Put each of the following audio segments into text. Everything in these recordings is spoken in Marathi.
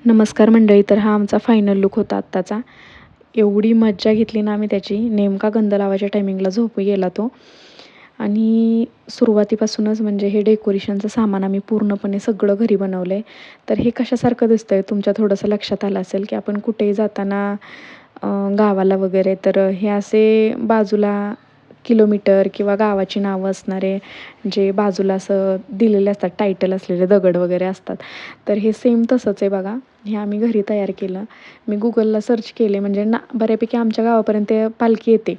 नमस्कार मंडळी. तर हा आमचा फायनल लूक होता आत्ताचा. एवढी मज्जा घेतली ना आम्ही त्याची. नेमका गंध लावायच्या टायमिंगला झोपी गेला तो. आणि सुरुवातीपासूनच म्हणजे हे डेकोरेशनचं सामान आम्ही पूर्णपणे सगळं घरी बनवलं आहे. तर हे कशासारखं दिसतंय तुमच्या थोडंसं लक्षात आलं असेल की आपण कुठेही जाताना गावाला वगैरे तर हे असे बाजूला किलोमीटर किंवा गावाची नावं असणारे जे बाजूला असं दिलेले असतात, टायटल असलेले दगड वगैरे असतात. तर हे सेम तसंच आहे बघा. हे आम्ही घरी तयार केलं. मी Googleला सर्च केले म्हणजे बऱ्यापैकी आमच्या गावापर्यंत पालखी येते.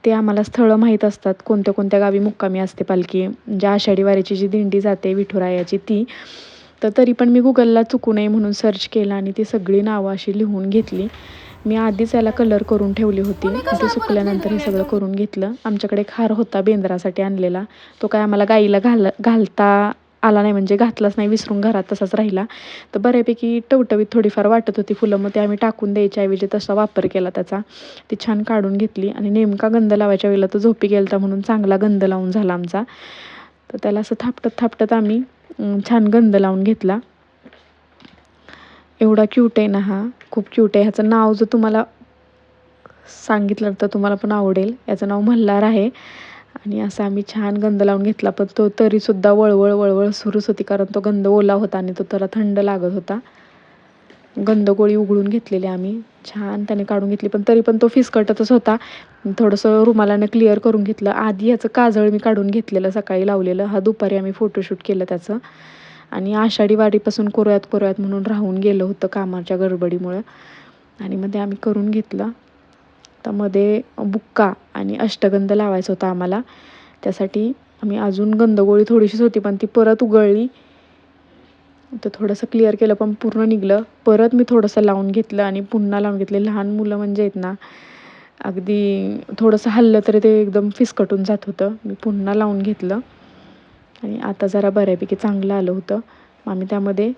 ते आम्हाला स्थळं माहीत असतात, कोणत्या कोणत्या गावी मुक्कामी असते पालखी. म्हणजे आषाढी वारीची जी दिंडी जाते विठुरायाची ती. तर तरी पण मी Googleला चुकू नये म्हणून सर्च केलं आणि ती सगळी नावं अशी लिहून घेतली. मी आधीच याला कलर करून ठेवली होती. ते सुकल्यानंतर हे सगळं करून घेतलं. आमच्याकडे एक हार होता बेंद्रासाठी आणलेला. तो काय आम्हाला गाईला घालता आला नाही, म्हणजे घातलाच नाही, विसरून घरात तसाच राहिला. तर बऱ्यापैकी टवटवीत थोडीफार वाटत होती फुलं, मग ते आम्ही टाकून द्यायच्या ऐवजी तसा वापर केला त्याचा. ती छान काढून घेतली आणि नेमका गंध लावायच्या वेळेला तो झोपी गेलता म्हणून चांगला गंध लावून झाला आमचा. तर त्याला असं थापटत थापटत आम्ही छान गंध लावून घेतला. एवढा क्यूट आहे ना हा, खूप क्यूट आहे. ह्याचं नाव जर तुम्हाला सांगितलं तर तुम्हाला पण आवडेल. याचं नाव मल्हार आहे. आणि असा आम्ही छान गंध लावून घेतला, पण तो तरीसुद्धा वळवळ वळवळ सुरूच होती, कारण तो गंध ओला होता आणि तो त्याला थंड लागत होता. गंधगोळी उघडून घेतलेली आम्ही छान त्याने काढून घेतली, पण तरी पण तो फिसकटतच होता. थोडंसं रुमालाने क्लिअर करून घेतलं. आधी याचं काजळ मी काढून घेतलेलं सकाळी लावलेलं. हा दुपारी आम्ही फोटोशूट केलं त्याचं. आणि आषाढी वारीपासून करूयात करूयात म्हणून राहून गेलं होतं कामाच्या गडबडीमुळं. आणि मग ते आम्ही करून घेतलं. तर मध्ये बुक्का आणि अष्टगंध लावायचा होता आम्हाला. त्यासाठी आम्ही अजून गंधगोळी थोडीशीच होती, पण ती परत उघडली. तर थोडंसं क्लिअर केलं पण पूर्ण निघलं. परत मी थोडंसं लावून घेतलं आणि पुन्हा लावून घेतले. लहान मुलं म्हणजे आहेत ना, अगदी थोडंसं हललं तरी ते एकदम फिसकटून जात होतं. मी पुन्हा लावून घेतलं आणि आता जरा बऱ्यापैकी चांगलं आलं होतं. मग आम्ही त्यामध्ये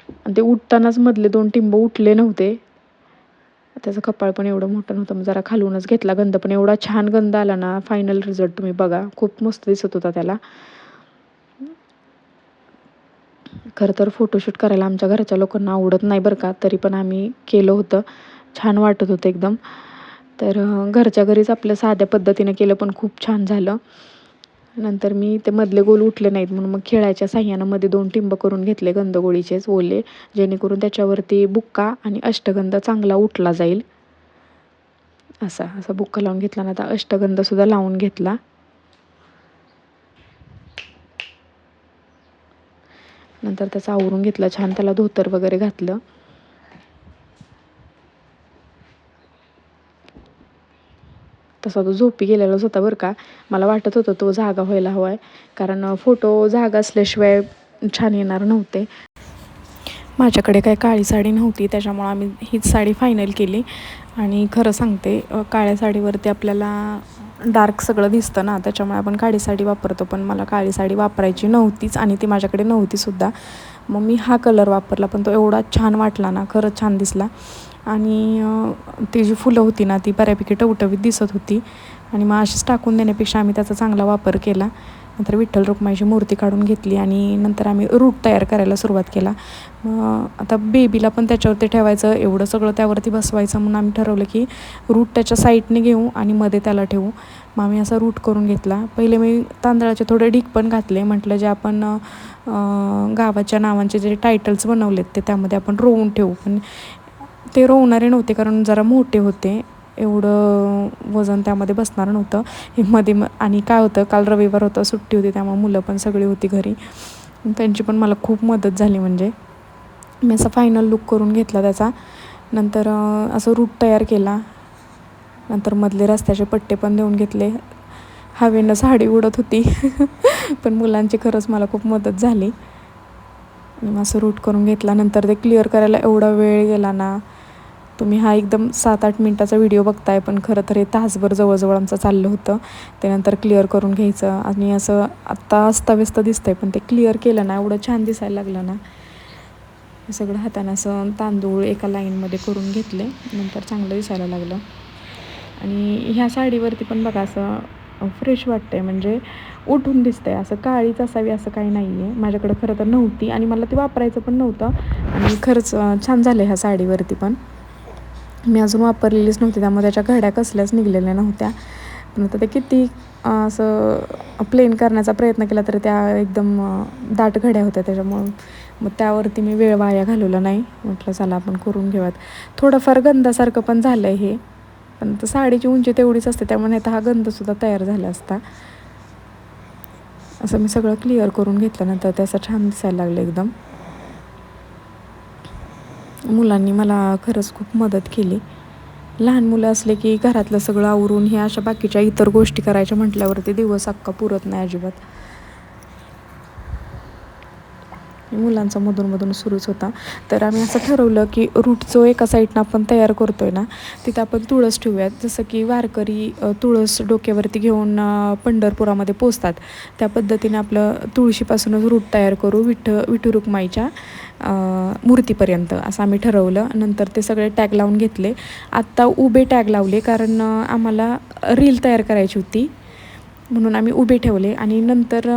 आणि ते उठतानाच मधले 2 टिंब उठले नव्हते. त्याचं कपाळ पण एवढं मोठं नव्हतं, मग जरा खालूनच घेतला गंध. पण एवढा छान गंध आला ना, फायनल रिझल्ट तुम्ही बघा. खूप मस्त दिसत होता त्याला. खरं तर फोटोशूट करायला आमच्या घरच्या लोकांना आवडत नाही बरं का, तरी पण आम्ही केलं होतं. छान वाटत होतं एकदम. तर घरच्या घरीच आपल्या साध्या पद्धतीने केलं पण खूप छान झालं. नंतर मी ते मधले गोल उठले नाहीत म्हणून मग खिळ्याच्या साह्यानं मध्ये 2 टिंब करून घेतले गंधगोळीचेच ओले, जेणेकरून त्याच्यावरती बुक्का आणि अष्टगंध चांगला उठला जाईल. असा बुक्का लावून घेतला ना, आता अष्टगंधसुद्धा लावून घेतला. नंतर त्याचं आवरून घेतलं छान, त्याला धोतर वगैरे घातलं. तसा तो झोपी गेलेलाच होता बरं का. मला वाटत होतं तो जागा व्हायला हवा आहे, कारण फोटो जागा असल्याशिवाय छान येणार नव्हते. माझ्याकडे काही काळी साडी नव्हती, त्याच्यामुळं आम्ही हीच साडी फायनल केली. आणि खरं सांगते, काळ्या साडीवरती आपल्याला डार्क सगळं दिसतं ना, त्याच्यामुळे आपण काळी साडी वापरतो. पण मला काळी साडी वापरायची नव्हतीच आणि ती माझ्याकडे नव्हतीसुद्धा. मग मी हा कलर वापरला, पण तो एवढा छान वाटला ना, खरंच छान दिसला. आणि ती जी फुलं होती ना, ती बऱ्यापैकी टवटवीत दिसत होती. आणि मग अशीच टाकून देण्यापेक्षा आम्ही त्याचा चांगला वापर केला. नंतर विठ्ठल रुक्माईची मूर्ती काढून घेतली आणि नंतर आम्ही रूट तयार करायला सुरुवात केला. मग आता बेबीला पण त्याच्यावरती ठेवायचं, एवढं सगळं त्यावरती बसवायचं म्हणून आम्ही ठरवलं की रूट त्याच्या साईडने घेऊ आणि मध्ये त्याला ठेवू. मग आम्ही असा रूट करून घेतला. पहिले मी तांदळाचे थोडे ढीग पण घातले. म्हटलं जे आपण गावाच्या नावांचे जे टायटल्स बनवलेत ते त्यामध्ये आपण रोवून ठेवू. पण ते रोवणारे नव्हते, कारण जरा मोठे होते, एवढं वजन त्यामध्ये बसणार नव्हतं. हे मध्ये आणि काय होतं, काल रविवार होतं, सुट्टी होती, त्यामुळे मुलं पण सगळी होती घरी. त्यांची पण मला खूप मदत झाली. म्हणजे मी असा फायनल लूक करून घेतला त्याचा. नंतर असं रूट तयार केला. नंतर मधले रस्त्याचे पट्टे पण देऊन घेतले. हवेनं साडी उडत होती पण मुलांची खरंच मला खूप मदत झाली. असं रूट करून घेतला. नंतर ते क्लिअर करायला एवढा वेळ गेला ना. तुम्ही हा एकदम 7-8 मिनटाचा व्हिडिओ बघताय, पण खरं तर हे तासभर जवळजवळ आमचं चाललं होतं. ते नंतर क्लिअर करून घ्यायचं आणि असं आत्ता अस्ताव्यस्त दिसतंय, पण ते क्लिअर केलं ना, एवढं छान दिसायला लागलं ना. सगळं हातानं असं तांदूळ एका लाईनमध्ये करून घेतले, नंतर चांगलं दिसायला लागलं. आणि ह्या साडीवरती पण बघा असं फ्रेश वाटतंय. म्हणजे उठून दिसतंय. असं काळीच असावी असं काही नाही आहे. माझ्याकडं खरं तर नव्हती आणि मला ती वापरायचं पण नव्हतं आणि खरंच छान झालं ह्या साडीवरती पण. मी अजून वापरलेलीच नव्हती त्यामुळे त्याच्या घड्या कसल्याच निघलेल्या नव्हत्या. पण आता ते किती असं प्लेन करण्याचा प्रयत्न केला तरी त्या एकदम दाट घड्या होत्या त्याच्यामुळं मग त्यावरती मी वेळ वाया घालवला नाही. म्हटलं चला आपण करून घेऊयात. थोडंफार गंधासारखं पण झालं आहे हे, पण आता साडीची उंची तेवढीच असते त्यामुळे आता हा गंधसुद्धा तयार झाला असता. असं मी सगळं क्लिअर करून घेतल्यानंतर ते असं छान दिसायला लागलं एकदम. मुलांनी मला खरंच खूप मदत केली. लहान मुलं असले की घरातलं सगळं आवरून हे अशा बाकीच्या इतर गोष्टी करायच्या म्हटल्यावरती दिवस अख्खा पुरत नाही अजिबात. मुलांचा मधून सुरूच होता. तर आम्ही असं ठरवलं की रूट जो एका साईडनं आपण तयार करतोय ना तिथं आपण तुळस ठेवूयात. जसं की वारकरी तुळस डोक्यावरती घेऊन पंढरपुरामध्ये पोचतात त्या पद्धतीने आपलं तुळशीपासूनच रूट तयार करू विठू रुक्माईच्या मूर्तीपर्यंत असं आम्ही ठरवलं. नंतर ते सगळे टॅग लावून घेतले. आत्ता उभे टॅग लावले कारण आम्हाला रील तयार करायची होती म्हणून आम्ही उभे ठेवले. आणि नंतर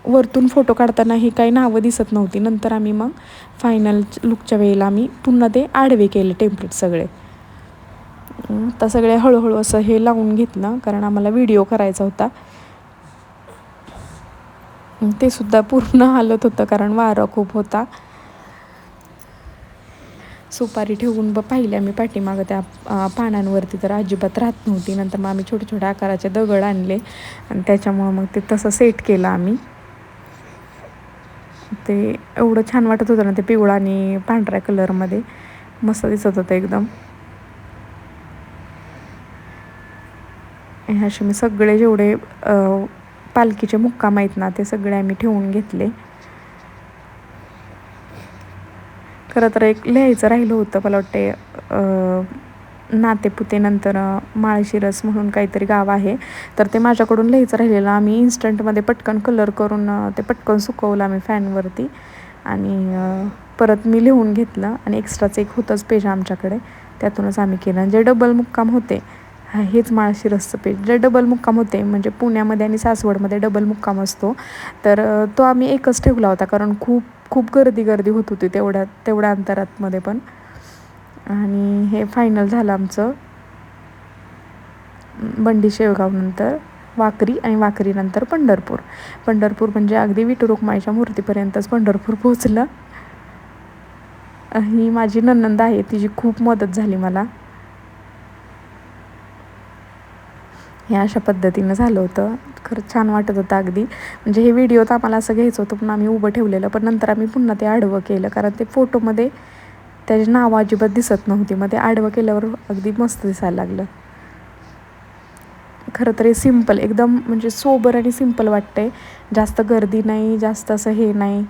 वरतून फोटो काढताना ही काही नावं दिसत नव्हती. नंतर आम्ही मग फायनल लुकच्या वेळेला आम्ही पुन्हा ते आडवे केले टेम्पलेट सगळे. तर सगळे हळूहळू असं हे लावून घेतलं कारण आम्हाला व्हिडिओ करायचा होता. ते सुद्धा पूर्ण हालत होतं कारण वारा खूप होता. सुपारी ठेवून पाहिले आम्ही पाठीमागं त्या पानांवरती तर अजिबात राहत नव्हती. नंतर मग आम्ही छोटे छोटे आकाराचे दगड आणले आणि त्याच्यामुळं मग ते तसं सेट केलं आम्ही. ते एवढं छान वाटत होतं ना ते पिवळा आणि पांढऱ्या कलरमध्ये मस्त दिसत होतं एकदम. असे मी सगळे जेवढे पालखीचे मुक्काम आहेत ना ते सगळे आम्ही ठेवून घेतले. खरं तर एक लिहायचं राहिलं होतं मला वाटते नातेपुतेनंतर माळशिरस म्हणून काहीतरी गाव आहे तर ते माझ्याकडून लिहायचं राहिलेलं. आम्ही इन्स्टंटमध्ये पटकन कलर करून ते पटकन सुकवलं आम्ही फॅनवरती आणि परत मी लिहून घेतलं आणि एक्स्ट्राचं एक होतंच पेज आमच्याकडे त्यातूनच आम्ही केलं. जे डबल मुक्काम होते हेच माळशिरसचं पेज जे डबल मुक्काम होते म्हणजे पुण्यामध्ये आणि सासवडमध्ये डबल मुक्काम असतो तर तो आम्ही एकच ठेवला होता कारण खूप खूप गर्दी होत होती तेवढ्या अंतरातमध्ये पण. आणि हे फायनल झालं आमचं बंडी शेवगावनंतर वाकरी आणि वाकरीनंतर पंढरपूर म्हणजे अगदी विठू रुक्माईच्या मूर्तीपर्यंतच पंढरपूर पोचलं. ही माझी नणंद आहे तिची खूप मदत झाली मला. हे अशा पद्धतीनं झालं होतं. खरंच छान वाटत होतं अगदी. म्हणजे हे व्हिडिओत आम्हाला असं घ्यायचं होतं पण आम्ही उभं ठेवलेलं पण नंतर आम्ही पुन्हा ते आडवं केलं कारण ते फोटोमध्ये त्याची नावं अजिबात दिसत नव्हती. मग ते आडवं केल्यावर अगदी मस्त दिसायला लागलं. खरं तर हे सिम्पल एकदम म्हणजे सोबर आणि सिम्पल वाटतंय. जास्त गर्दी नाही जास्त असं हे नाही.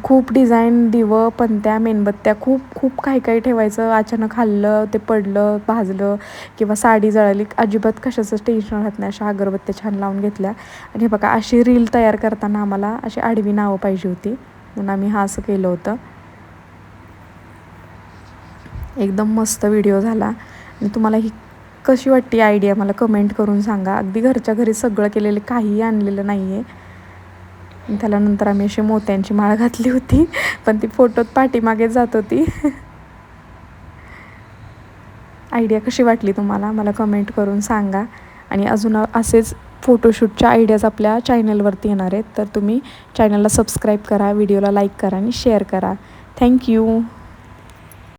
खूप डिझाईन दिवं पणत्या मेणबत्त्या खूप काही ठेवायचं. अचानक हल्लं ते पडलं भाजलं किंवा साडी जळाली अजिबात कशाचं टेन्शन राहत नाही. अशा अगरबत्त्या छान लावून घेतल्या. आणि हे बघा अशी रील तयार करताना आम्हाला अशी आडवी नावं पाहिजे होती म्हणून आम्ही असं केलं होतं. एकदम मस्त व्हिडिओ झाला. आणि तुम्हाला ही कशी वाटते आयडिया मला कमेंट करून सांगा. अगदी घरच्या घरी सगळं केलेलं काहीही आणलेलं नाही आहे. त्याला नंतर आम्ही अशी मोत्यांची माळ घातली होती पण ती फोटोत पाठीमागे जात होती. आयडिया कशी वाटली तुम्हाला मला कमेंट करून सांगा. आणि अजून असेच फोटोशूटच्या आयडियाज आपल्या चॅनलवरती येणार आहेत तर तुम्ही चॅनलला सबस्क्राईब करा, व्हिडिओला लाईक करा आणि शेअर करा. थँक्यू.